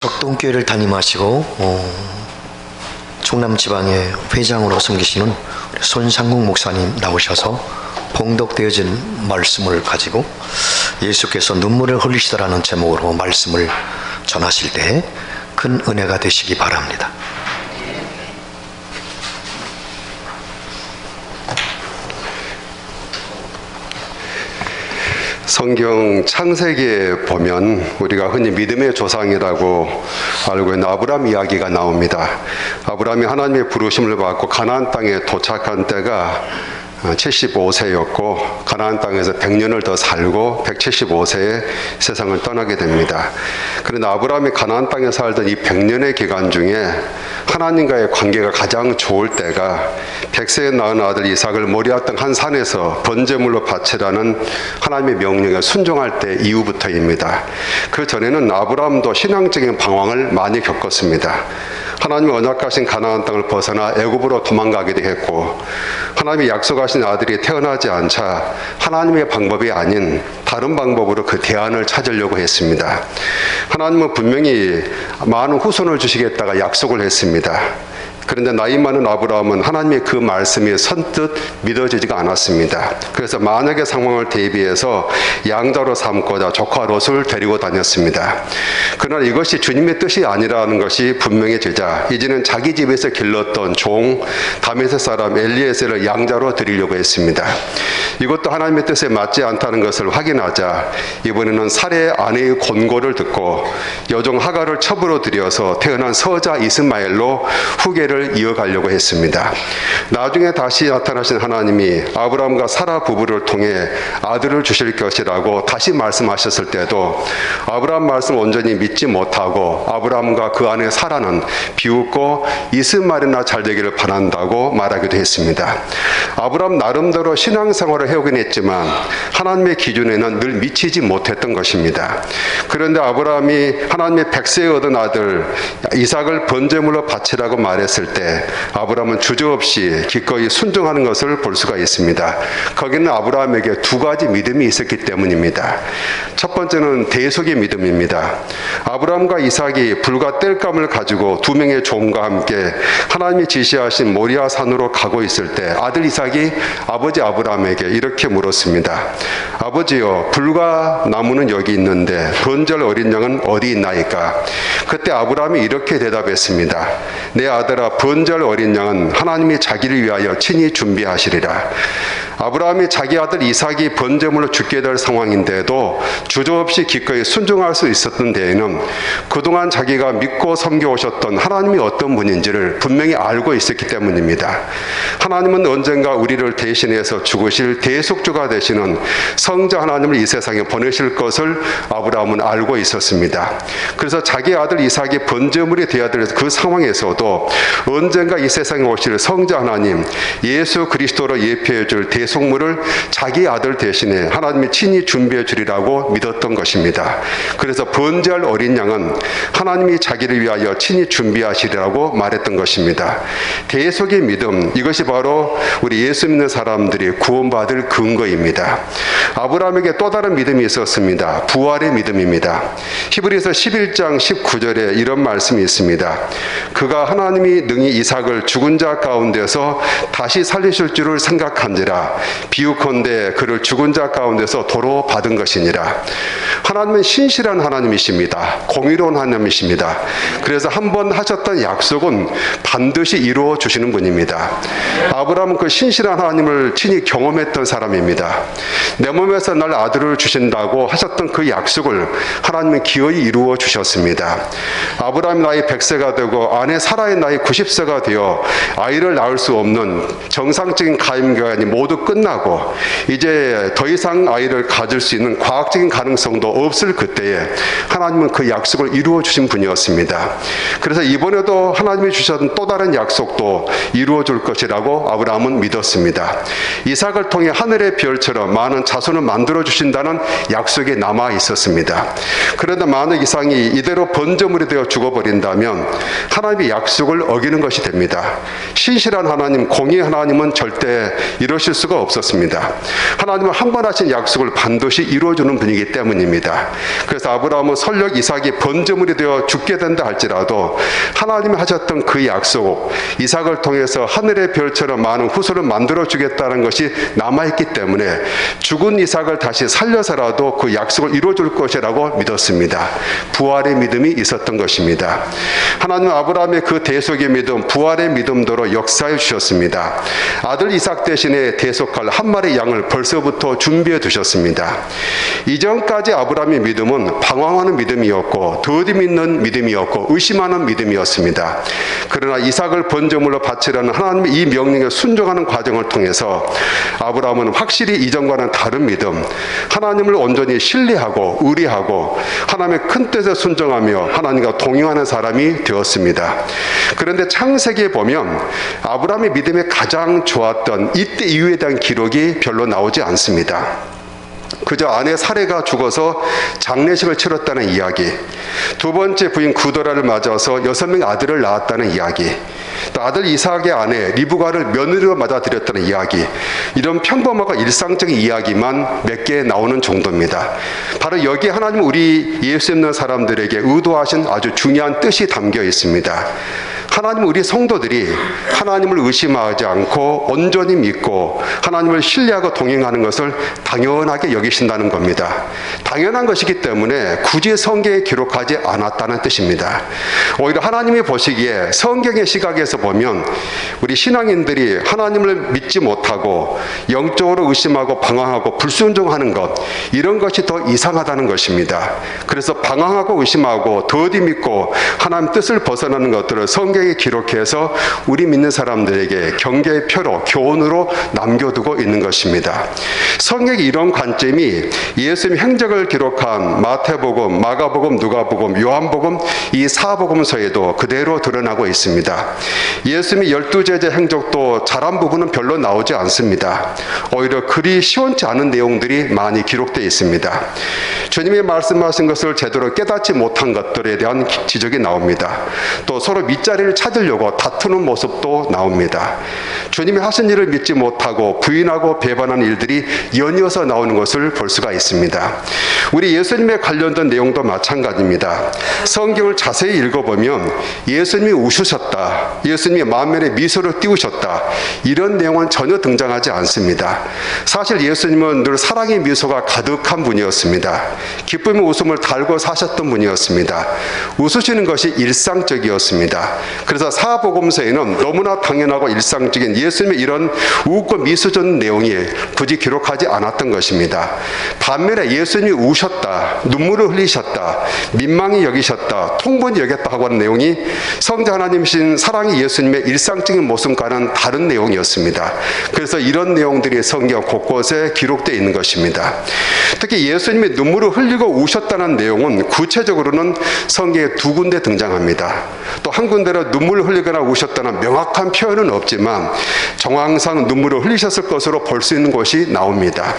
적동교회를 담임하시고 충남 지방의 회장으로 섬기시는 우리 손상국 목사님 나오셔서 봉독되어진 말씀을 가지고 예수께서 눈물을 흘리시다라는 제목으로 말씀을 전하실 때 큰 은혜가 되시기 바랍니다. 성경 창세기에 보면 우리가 흔히 믿음의 조상이라고 알고 있는 아브라함 이야기가 나옵니다. 아브라함이 하나님의 부르심을 받고 가나안 땅에 도착한 때가 75세였고 가나안 땅에서 100년을 더 살고 175세에 세상을 떠나게 됩니다. 그런데 아브라함이 가나안 땅에 살던 이 100년의 기간 중에 하나님과의 관계가 가장 좋을 때가 100세에 낳은 아들 이삭을 모리아 땅 한 산에서 번제물로 바치라는 하나님의 명령에 순종할 때 이후부터입니다. 그 전에는 아브라함도 신앙적인 방황을 많이 겪었습니다. 하나님의 언약하신 가나안 땅을 벗어나 애굽으로 도망가기도 했고, 하나님이 약속하신 아들이 태어나지 않자 하나님의 방법이 아닌 다른 방법으로 그 대안을 찾으려고 했습니다. 하나님은 분명히 많은 후손을 주시겠다가 약속을 했습니다. 그런데 나이 많은 아브라함은 하나님의 그 말씀이 선뜻 믿어지지가 않았습니다. 그래서 만약의 상황을 대비해서 양자로 삼고자 조카 롯을 데리고 다녔습니다. 그러나 이것이 주님의 뜻이 아니라는 것이 분명해지자 이제는 자기 집에서 길렀던 종 다메섹 사람 엘리에셀을 양자로 드리려고 했습니다. 이것도 하나님의 뜻에 맞지 않다는 것을 확인하자 이번에는 살해 아내의 권고를 듣고 여종 하갈을 첩으로 들여서 태어난 서자 이스마엘로 후계를 이어가려고 했습니다. 나중에 다시 나타나신 하나님이 아브라함과 사라 부부를 통해 아들을 주실 것이라고 다시 말씀하셨을 때도 아브라함 말씀을 온전히 믿지 못하고 아브라함과 그 아내 사라는 비웃고 이스마엘이나 잘 되기를 바란다고 말하기도 했습니다. 아브라함 나름대로 신앙생활을 해오긴 했지만 하나님의 기준에는 늘 미치지 못했던 것입니다. 그런데 아브라함이 하나님의 100세에 얻은 아들 이삭을 번제물로 바치라고 말했을 때 아브라함은 주저없이 기꺼이 순종하는 것을 볼 수가 있습니다. 거기는 아브라함에게 두 가지 믿음이 있었기 때문입니다. 첫 번째는 대속의 믿음입니다. 아브라함과 이삭이 불과 땔감을 가지고 두 명의 종과 함께 하나님이 지시하신 모리아 산으로 가고 있을 때 아들 이삭이 아버지 아브라함에게 이렇게 물었습니다. 아버지여, 불과 나무는 여기 있는데 번제할 어린 양은 어디 있나이까? 그때 아브라함이 이렇게 대답했습니다. 내 아들아, 번제할 어린 양은 하나님이 자기를 위하여 친히 준비하시리라. 아브라함이 자기 아들 이삭이 번제물로 죽게 될 상황인데도 주저없이 기꺼이 순종할 수 있었던 데에는 그동안 자기가 믿고 섬겨오셨던 하나님이 어떤 분인지를 분명히 알고 있었기 때문입니다. 하나님은 언젠가 우리를 대신해서 죽으실 대속주가 되시는 성자 하나님을 이 세상에 보내실 것을 아브라함은 알고 있었습니다. 그래서 자기 아들 이삭이 번제물이 되어야 될 그 상황에서도 언젠가 이 세상에 오실 성자 하나님 예수 그리스도로 예표해 줄 대속물을 자기 아들 대신에 하나님이 친히 준비해 주리라고 믿었던 것입니다. 그래서 번제할 어린 양은 하나님이 자기를 위하여 친히 준비하시리라고 말했던 것입니다. 대속의 믿음, 이것이 바로 우리 예수 믿는 사람들이 구원받을 근거입니다. 아브라함에게 또 다른 믿음이 있었습니다. 부활의 믿음입니다. 히브리서 11장 19절에 이런 말씀이 있습니다. 그가 하나님이 능히 이삭을 죽은 자 가운데서 다시 살리실 줄을 생각한지라 비유컨대 그를 죽은 자 가운데서 도로 받은 것이니라. 하나님은 신실한 하나님이십니다. 공의로운 하나님이십니다. 그래서 한 번 하셨던 약속은 반드시 이루어 주시는 분입니다. 아브라함은 그 신실한 하나님을 친히 경험했던 사람입니다. 내 몸에서 날 아들을 주신다고 하셨던 그 약속을 하나님은 기어이 이루어 주셨습니다. 아브라함이 나이 100세가 되고 아내 사라의 나이 90세가 되어 아이를 낳을 수 없는 정상적인 가임기간이 모두 끝나고 이제 더 이상 아이를 가질 수 있는 과학적인 가능성도 없을 그때에 하나님은 그 약속을 이루어 주신 분이었습니다. 그래서 이번에도 하나님이 주셨던 또 다른 약속도 이루어 줄 것이라고 아브라함은 믿었습니다. 이삭을 통해 하늘의 별처럼 많은 자손을 만들어 주신다는 약속이 남아 있었습니다. 그런데 만약 이삭이 이대로 번제물이 되어 죽어버린다면 하나님의 약속을 어기는 것이 됩니다. 신실한 하나님, 공의의 하나님은 절대 이러실 수가 수가 없었습니다. 하나님은 한 번 하신 약속을 반드시 이루어주는 분이기 때문입니다. 그래서 아브라함은 설령 이삭이 번제물이 되어 죽게 된다 할지라도 하나님이 하셨던 그 약속, 이삭을 통해서 하늘의 별처럼 많은 후손을 만들어 주겠다는 것이 남아있기 때문에 죽은 이삭을 다시 살려서라도 그 약속을 이루어줄 것이라고 믿었습니다. 부활의 믿음이 있었던 것입니다. 하나님은 아브라함의 그 대속의 믿음, 부활의 믿음대로 역사해 주셨습니다. 아들 이삭 대신에 대속할 한 마리 양을 벌써부터 준비해 두셨습니다. 이전까지 아브라함의 믿음은 방황하는 믿음이었고 더디 믿는 믿음이었고 의심하는 믿음이었습니다. 그러나 이삭을 번제물로 바치라는 하나님의 이 명령에 순종하는 과정을 통해서 아브라함은 확실히 이전과는 다른 믿음, 하나님을 온전히 신뢰하고 의리하고 하나님의 큰 뜻에 순종하며 하나님과 동행하는 사람이 되었습니다. 그런데 창세기에 보면 아브라함의 믿음에 가장 좋았던 이때 이후에 대한 기록이 별로 나오지 않습니다. 그저 아내 사레가 죽어서 장례식을 치렀다는 이야기, 두 번째 부인 구도라를 맞아서 6명 아들을 낳았다는 이야기, 또 아들 이삭의 아내 리브가를 며느리로 맞아들였다는 이야기, 이런 평범하고 일상적인 이야기만 몇 개 나오는 정도입니다. 바로 여기에 하나님 우리 예수 믿는 사람들에게 의도하신 아주 중요한 뜻이 담겨 있습니다. 하나님 우리 성도들이 하나님을 의심하지 않고 온전히 믿고 하나님을 신뢰하고 동행하는 것을 당연하게 여기신다는 겁니다. 당연한 것이기 때문에 굳이 성경에 기록하지 않았다는 뜻입니다. 오히려 하나님이 보시기에 성경의 시각에서 보면 우리 신앙인들이 하나님을 믿지 못하고 영적으로 의심하고 방황하고 불순종하는 것, 이런 것이 더 이상하다는 것입니다. 그래서 방황하고 의심하고 더디 믿고 하나님 뜻을 벗어나는 것들을 성경에 기록해서 우리 믿는 사람들에게 경계의 표로 교훈으로 남겨두고 있는 것입니다. 성경의 이런 관점이 예수님 행적을 기록한 마태복음, 마가복음, 누가복음, 요한복음 이 사복음서에도 그대로 드러나고 있습니다. 예수님의 12제자 행적도 잘한 부분은 별로 나오지 않습니다. 오히려 그리 시원치 않은 내용들이 많이 기록되어 있습니다. 주님이 말씀하신 것을 제대로 깨닫지 못한 것들에 대한 지적이 나옵니다. 또 서로 밑자리를 찾으려고 다투는 모습도 나옵니다. 주님이 하신 일을 믿지 못하고 부인하고 배반하는 일들이 연이어서 나오는 것을 볼 수가 있습니다. 우리 예수님에 관련된 내용도 마찬가지입니다. 성경을 자세히 읽어보면 예수님이 우시셨다, 예수님이 만면에 미소를 띄우셨다, 이런 내용은 전혀 등장하지 않습니다. 사실 예수님은 늘 사랑의 미소가 가득한 분이었습니다. 기쁨의 웃음을 달고 사셨던 분이었습니다. 웃으시는 것이 일상적이었습니다. 그래서 사복음서에는 너무나 당연하고 일상적인 예수님의 이런 웃고 미소 짓는 내용이 굳이 기록하지 않았던 것입니다. 반면에 예수님이 우셨다, 눈물을 흘리셨다, 민망히 여기셨다, 통분히 여겼다 하고 하는 내용이 성자 하나님이신 사랑의 예수님의 일상적인 모습과는 다른 내용이었습니다. 그래서 이런 내용들이 성경 곳곳에 기록되어 있는 것입니다. 특히 예수님이 눈물을 흘리고 우셨다는 내용은 구체적으로는 성경에 두 군데 등장합니다. 또 한 군데로 눈물을 흘리거나 우셨다는 명확한 표현은 없지만 정황상 눈물을 흘리셨을 것으로 볼 수 있는 곳이 나옵니다.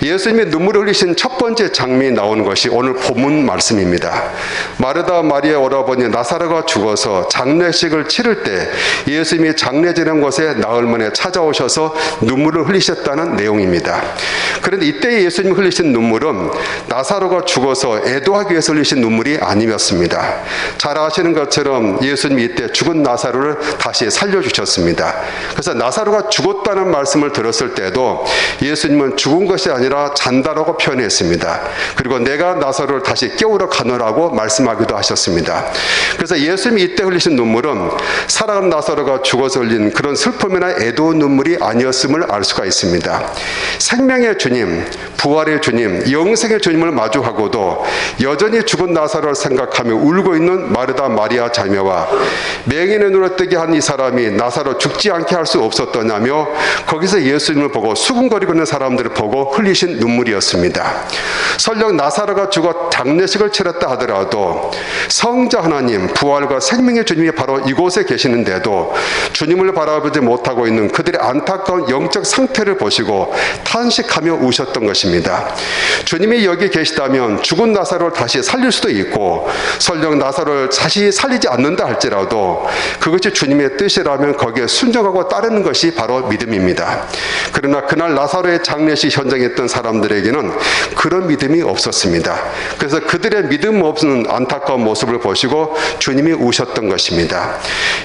예수님이 눈물을 흘리신 첫 번째 장면이 나오는 것이 오늘 본문 말씀입니다. 마르다 마리아 오라버니 나사로가 죽어서 장례식을 치를 때 예수님이 장례 지낸 곳에 나흘 만에 찾아오셔서 눈물을 흘리셨다는 내용입니다. 그런데 이때 예수님이 흘리신 눈물은 나사로가 죽어서 애도하기 위해서 흘리신 눈물이 아니었습니다. 잘 아시는 것처럼 예수님이 이때 죽은 나사로를 다시 살려주셨습니다. 그래서 나사로가 죽었다는 말씀을 들었을 때도 예수님은 죽은 것이 아니라 잔다라고 표현했습니다. 그리고 내가 나사로를 다시 깨우러 가노라고 말씀하기도 하셨습니다. 그래서 예수님이 이때 흘리신 눈물은 사랑하는 나사로가 죽어서 흘린 그런 슬픔이나 애도의 눈물이 아니었음을 알 수가 있습니다. 생명의 주님, 부활의 주님, 영생의 주님을 마주하고도 여전히 죽은 나사로를 생각하며 울고 있는 마르다 마리아 자매와 맹인의 눈을 뜨게 한 이 사람이 나사로 죽지 않게 할 수 없었더냐며 거기서 예수님을 보고 수군거리고 있는 사람들을 보고 흘리신 눈물이었습니다. 설령 나사로가 죽어 장례식을 치렀다 하더라도 성자 하나님, 부활과 생명의 주님이 바로 이곳에 계시는데도 주님을 바라보지 못하고 있는 그들의 안타까운 영적 상태를 보시고 탄식하며 우셨던 것입니다. 주님이 여기 계시다면 죽은 나사로를 다시 살릴 수도 있고 설령 나사로를 다시 살리지 않는다 할지라도 할지라도 그것이 주님의 뜻이라면 거기에 순종하고 따르는 것이 바로 믿음입니다. 그러나 그날 나사로의 장례식 현장에 있던 사람들에게는 그런 믿음이 없었습니다. 그래서 그들의 믿음 없는 안타까운 모습을 보시고 주님이 우셨던 것입니다.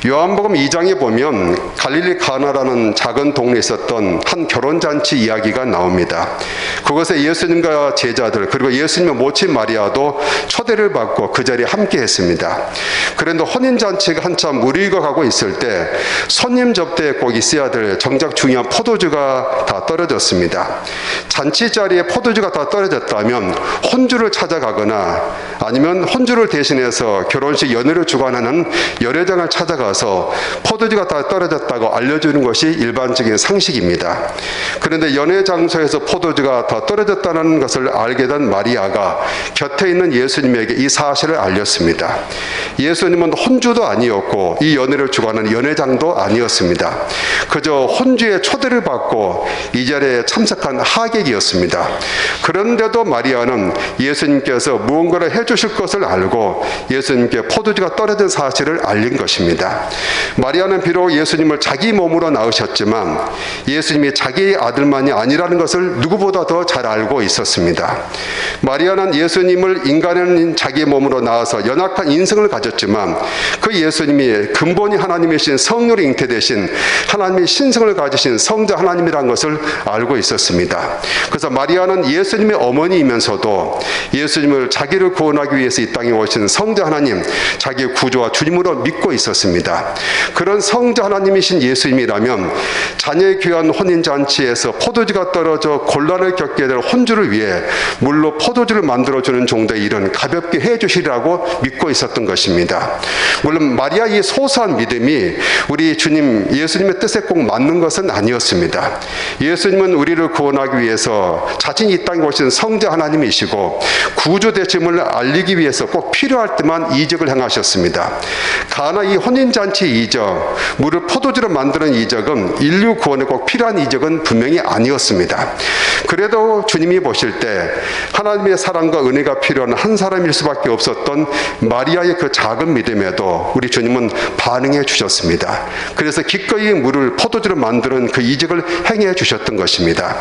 요한복음 2장에 보면 갈릴리 가나라는 작은 동네에 있었던 한 결혼잔치 이야기가 나옵니다. 그곳에 예수님과 제자들 그리고 예수님의 모친 마리아도 초대를 받고 그 자리에 함께 했습니다. 그런데 혼인잔치가 한참 무르익어가고 있을 때 손님 접대에 꼭 있어야 될 정작 중요한 포도주가 다 떨어졌습니다. 잔치 자리에 포도주가 다 떨어졌다면 혼주를 찾아가거나 아니면 혼주를 대신해서 결혼식 연회를 주관하는 연회장을 찾아가서 포도주가 다 떨어졌다고 알려주는 것이 일반적인 상식입니다. 그런데 연회 장소에서 포도주가 다 떨어졌다는 것을 알게 된 마리아가 곁에 있는 예수님에게 이 사실을 알렸습니다. 예수님은 혼주도 아니었고 이 연회를 주관하는 연회장도 아니었습니다. 그저 혼주의 초대를 받고 이 자리에 참석한 하객이었습니다. 그런데도 마리아는 예수님께서 무언가를 해주실 것을 알고 예수님께 포도주가 떨어진 사실을 알린 것입니다. 마리아는 비록 예수님을 자기 몸으로 낳으셨지만 예수님이 자기의 아들만이 아니라는 것을 누구보다 더 잘 알고 있었습니다. 마리아는 예수님을 인간인 자기 몸으로 낳아서 연약한 인성을 가졌지만 그 예수님이 근본이 하나님이신 성령으로 잉태되신 하나님의 신성을 가지신 성자 하나님이라는 것을 알고 있었습니다. 그래서 마리아는 예수님의 어머니이면서도 예수님을 자기를 구원하기 위해서 이 땅에 오신 성자 하나님, 자기의 구주와 주님으로 믿고 있었습니다. 그런 성자 하나님이신 예수님이라면 자녀의 귀한 혼인잔치에서 포도주가 떨어져 곤란을 겪게 될 혼주를 위해 물로 포도주를 만들어주는 정도의 일은 가볍게 해주시리라고 믿고 있었던 것입니다. 물론 마리아의 소소한 믿음이 우리 주님 예수님의 뜻에 꼭 맞는 것은 아니었습니다. 예수님은 우리를 구원하기 위해서 자신이 이 땅에 오신 성자 하나님이시고 구주 되심을 알리기 위해서 꼭 필요할 때만 이적을 행하셨습니다. 가나 이 혼인잔치 이적, 물을 포도주로 만드는 이적은 인류 구원에 꼭 필요한 이적은 분명히 아니었습니다. 그래도 주님이 보실 때 하나님의 사랑과 은혜가 필요한 한 사람일 수밖에 없었던 마리아의 그 작은 믿음에도 우리 주님은 반응해 주셨습니다. 그래서 기꺼이 물을 포도주로 만드는 그 이적을 행해 주셨던 것입니다.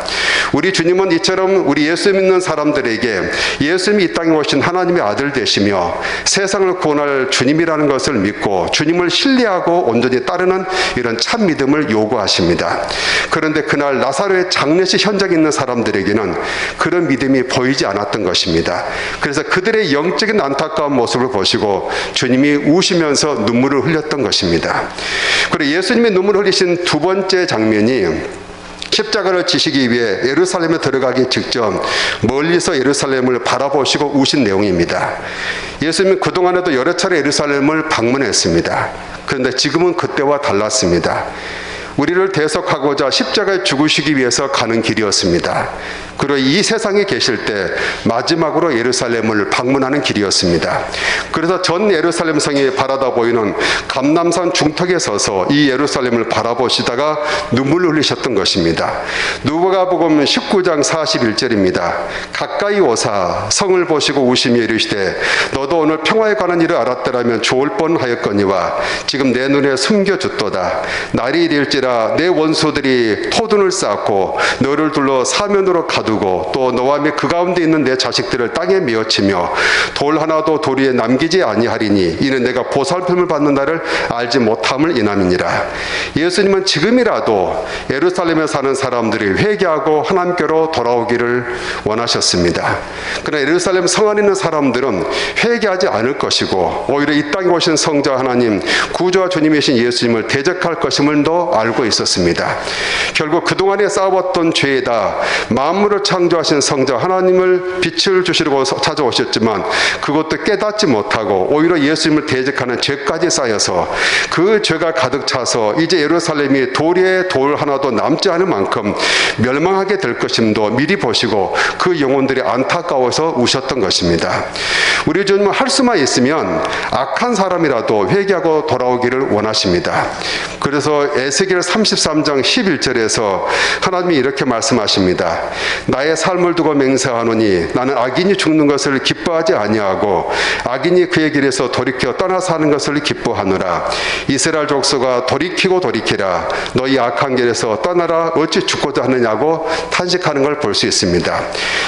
우리 주님은 이처럼 우리 예수 믿는 사람들에게 예수님이 이 땅에 오신 하나님의 아들 되시며 세상을 구원할 주님이라는 것을 믿고 주님을 신뢰하고 온전히 따르는 이런 참 믿음을 요구하십니다. 그런데 그날 나사로의 장례식 현장에 있는 사람들에게는 그런 믿음이 보이지 않았던 것입니다. 그래서 그들의 영적인 안타까운 모습을 보시고 주님이 우시면서 눈물을 흘렸던 것입니다. 그리고 예수님이 눈물을 흘리신 두 번째 장면이 십자가를 지시기 위해 예루살렘에 들어가기 직전 멀리서 예루살렘을 바라보시고 우신 내용입니다. 예수님은 그동안에도 여러 차례 예루살렘을 방문했습니다. 그런데 지금은 그때와 달랐습니다. 우리를 대속하고자 십자가에 죽으시기 위해서 가는 길이었습니다. 그리고 이 세상에 계실 때 마지막으로 예루살렘을 방문하는 길이었습니다. 그래서 전 예루살렘 성이 바라다 보이는 감람산 중턱에 서서 이 예루살렘을 바라보시다가 눈물을 흘리셨던 것입니다. 누가복음 19장 41절입니다. 가까이 오사 성을 보시고 우시며 이르시되 너도 오늘 평화에 관한 일을 알았더라면 좋을 뻔하였거니와 지금 내 눈에 숨겨졌도다. 날이 이를지라 내 원수들이 토둔을 쌓고 너를 둘러 사면으로 가두고 또 너와 및 그 가운데 있는 내 자식들을 땅에 메어치며 돌 하나도 돌 위에 남기지 아니하리니 이는 내가 보살핌을 받는 날을 알지 못함을 인함이니라. 예수님은 지금이라도 예루살렘에 사는 사람들이 회개하고 하나님께로 돌아오기를 원하셨습니다. 그러나 예루살렘 성 안에 있는 사람들은 회개하지 않을 것이고 오히려 이 땅에 오신 성자 하나님 구주와 주님이신 예수님을 대적할 것임을도 알고 있었습니다. 결국 그동안에 쌓아왔던 죄에다 만물을 창조하신 성자 하나님을 빛을 주시려고 찾아오셨지만 그것도 깨닫지 못하고 오히려 예수님을 대적하는 죄까지 쌓여서 그 죄가 가득 차서 이제 예루살렘이 돌에 돌 하나도 남지 않을 만큼 멸망하게 될 것임도 미리 보시고 그 영혼들이 안타까워서 우셨던 것입니다. 우리 주님은 할 수만 있으면 악한 사람이라도 회개하고 돌아오기를 원하십니다. 그래서 에스겔 33장 11절에서 하나님이 이렇게 말씀하십니다. 나의 삶을 두고 맹세하노니 나는 악인이 죽는 것을 기뻐하지 아니하고 악인이 그의 길에서 돌이켜 떠나 사는 것을 기뻐하노라. 이스라엘 족속아 돌이키고 돌이키라. 너희 악한 길에서 떠나라. 어찌 죽고자 하느냐고 탄식하는 걸 볼 수 있습니다.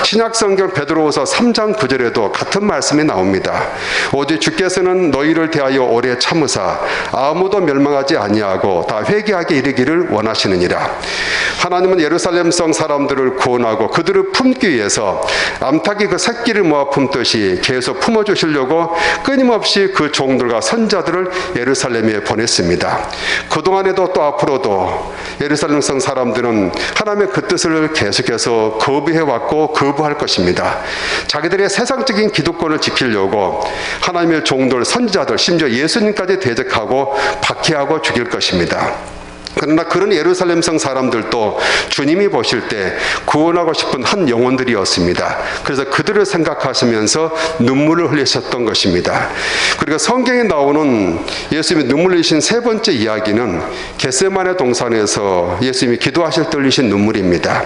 신약성경 베드로후서 3장 9절에도 같은 말씀이 나옵니다. 오직 주께서는 너희를 대하여 오래 참으사 아무도 멸망하지 아니하고 다 회개하게 이르기를 원하시느니라. 하나님은 예루살렘성 사람들을 구원하고 그들을 품기 위해서 암탉이 그 새끼를 모아 품듯이 계속 품어주시려고 끊임없이 그 종들과 선자들을 예루살렘에 보냈습니다. 그동안에도 또 앞으로도 예루살렘성 사람들은 하나님의 그 뜻을 계속해서 거부해왔고 거부할 것입니다. 자기들의 세상적인 기득권을 지키려고 하나님의 종들, 선지자들, 심지어 예수님까지 대적하고 박해하고 죽일 것입니다. 그러나 그런 예루살렘성 사람들도 주님이 보실 때 구원하고 싶은 한 영혼들이었습니다. 그래서 그들을 생각하시면서 눈물을 흘리셨던 것입니다. 그리고 성경에 나오는 예수님이 눈물 흘리신 세 번째 이야기는 겟세마네 동산에서 예수님이 기도하실 때 흘리신 눈물입니다.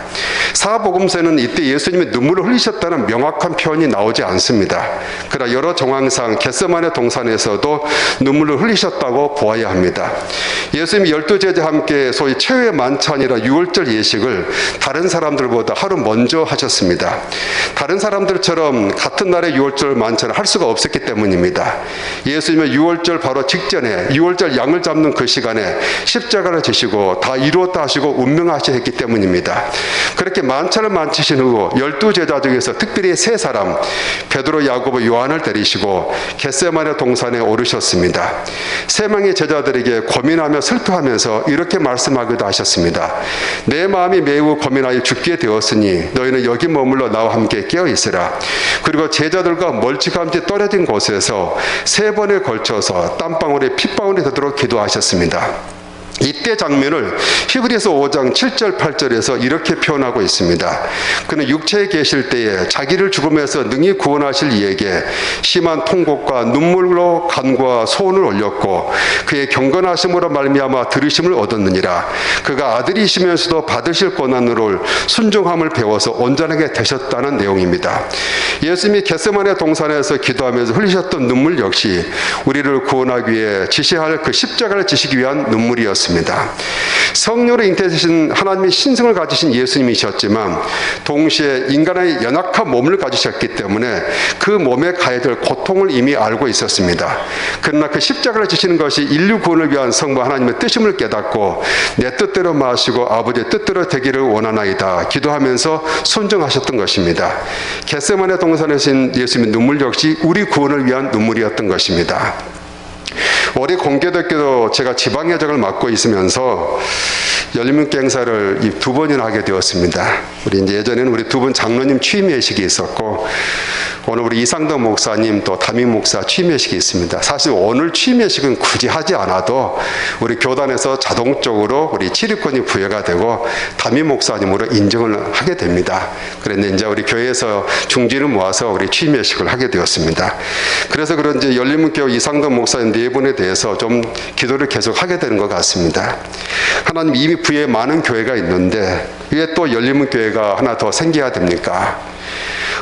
사복음서에는 이때 예수님이 눈물을 흘리셨다는 명확한 표현이 나오지 않습니다. 그러나 여러 정황상 겟세마네 동산에서도 눈물을 흘리셨다고 보아야 합니다. 예수님이 12제자 함께 소위 최후의 만찬이라 유월절 예식을 다른 사람들보다 하루 먼저 하셨습니다. 다른 사람들처럼 같은 날에 유월절 만찬을 할 수가 없었기 때문입니다. 예수님은 유월절 바로 직전에 유월절 양을 잡는 그 시간에 십자가를 지시고 다 이루었다 하시고 운명하시기 때문입니다. 그렇게 만찬을 마치신 후 12제자 중에서 특별히 세 사람 베드로, 야고보, 요한을 데리시고 겟세마네 동산에 오르셨습니다. 세 명의 제자들에게 고민하며 슬퍼하면서 이렇게 말씀하기도 하셨습니다. 내 마음이 매우 고민하여 죽게 되었으니 너희는 여기 머물러 나와 함께 깨어 있으라. 그리고 제자들과 멀찌감치 떨어진 곳에서 세 번에 걸쳐서 땀방울에 핏방울이 되도록 기도하셨습니다. 이때 장면을 히브리서 5장 7절 8절에서 이렇게 표현하고 있습니다. 그는 육체에 계실 때에 자기를 죽음에서 능히 구원하실 이에게 심한 통곡과 눈물로 간과 소원을 올렸고 그의 경건하심으로 말미암아 들으심을 얻었느니라. 그가 아들이시면서도 받으실 고난을 순종함을 배워서 온전하게 되셨다는 내용입니다. 예수님이 겟세마네 동산에서 기도하면서 흘리셨던 눈물 역시 우리를 구원하기 위해 지시할 그 십자가를 지시기 위한 눈물이었습니다. 성령으로 잉태되신 하나님의 신성을 가지신 예수님이셨지만 동시에 인간의 연약한 몸을 가지셨기 때문에 그 몸에 가해야 될 고통을 이미 알고 있었습니다. 그러나 그 십자가를 지시는 것이 인류 구원을 위한 성부 하나님의 뜻임을 깨닫고 내 뜻대로 마시고 아버지의 뜻대로 되기를 원하나이다 기도하면서 순종하셨던 것입니다. 겟세마네 동산에서 예수님의 눈물 역시 우리 구원을 위한 눈물이었던 것입니다. 올해 공교롭게도 제가 지방예정을 맡고 있으면서 열린문교 행사를 2번이나 하게 되었습니다. 우리 이제 예전에는 우리 두 분 장로님 취임 예식이 있었고 오늘 우리 이상덕 목사님 또 담임 목사 취임 예식이 있습니다. 사실 오늘 취임 예식은 굳이 하지 않아도 우리 교단에서 자동적으로 우리 치리권이 부여가 되고 담임 목사님으로 인정을 하게 됩니다. 그런데 이제 우리 교회에서 중진을 모아서 우리 취임 예식을 하게 되었습니다. 그래서 그런지 열린문교 이상덕 목사님 네 분에 대해서 좀 기도를 계속 하게 되는 것 같습니다. 하나님 이미 부에 많은 교회가 있는데 왜 또 열린문교회가 하나 더 생겨야 됩니까?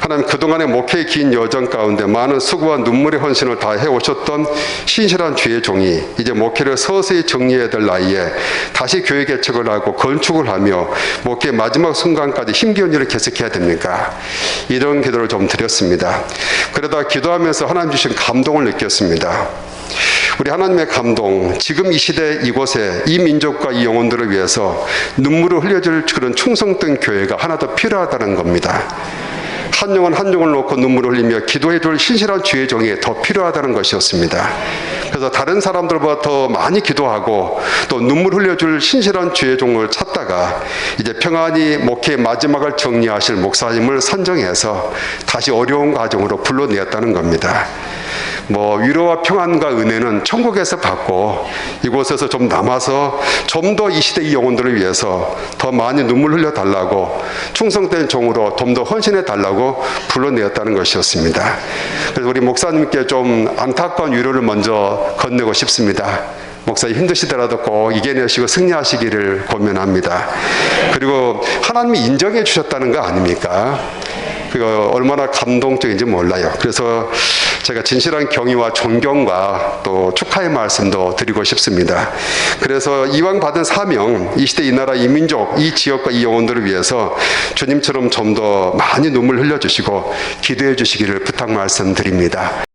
하나님 그동안의 목회의 긴 여정 가운데 많은 수고와 눈물의 헌신을 다 해오셨던 신실한 주의 종이 이제 목회를 서서히 정리해야 될 나이에 다시 교회 개척을 하고 건축을 하며 목회의 마지막 순간까지 힘겨운 일을 계속해야 됩니까? 이런 기도를 좀 드렸습니다. 그러다 기도하면서 하나님 주신 감동을 느꼈습니다. 우리 하나님의 감동, 지금 이 시대 이곳에 이 민족과 이 영혼들을 위해서 눈물을 흘려줄 그런 충성된 교회가 하나 더 필요하다는 겁니다. 한 영혼 한 영혼을 놓고 눈물을 흘리며 기도해줄 신실한 주의 종이 더 필요하다는 것이었습니다. 그래서 다른 사람들보다 더 많이 기도하고 또 눈물 흘려줄 신실한 주의 종을 찾다가 이제 평안히 목회의 마지막을 정리하실 목사님을 선정해서 다시 어려운 과정으로 불러내었다는 겁니다. 위로와 평안과 은혜는 천국에서 받고 이곳에서 좀 남아서 좀 더 이 시대 이 영혼들을 위해서 더 많이 눈물 흘려 달라고 충성된 종으로 좀 더 헌신해 달라고 불러내었다는 것이었습니다. 그래서 우리 목사님께 좀 안타까운 위로를 먼저 건네고 싶습니다. 목사님 힘드시더라도 꼭 이겨내시고 승리하시기를 고면합니다. 그리고 하나님이 인정해 주셨다는 거 아닙니까? 그거 얼마나 감동적인지 몰라요. 그래서 제가 진실한 경의와 존경과 또 축하의 말씀도 드리고 싶습니다. 그래서 이왕 받은 사명, 이 시대, 이 나라, 이 민족, 이 지역과 이 영혼들을 위해서 주님처럼 좀 더 많이 눈물 흘려주시고 기도해 주시기를 부탁 말씀드립니다.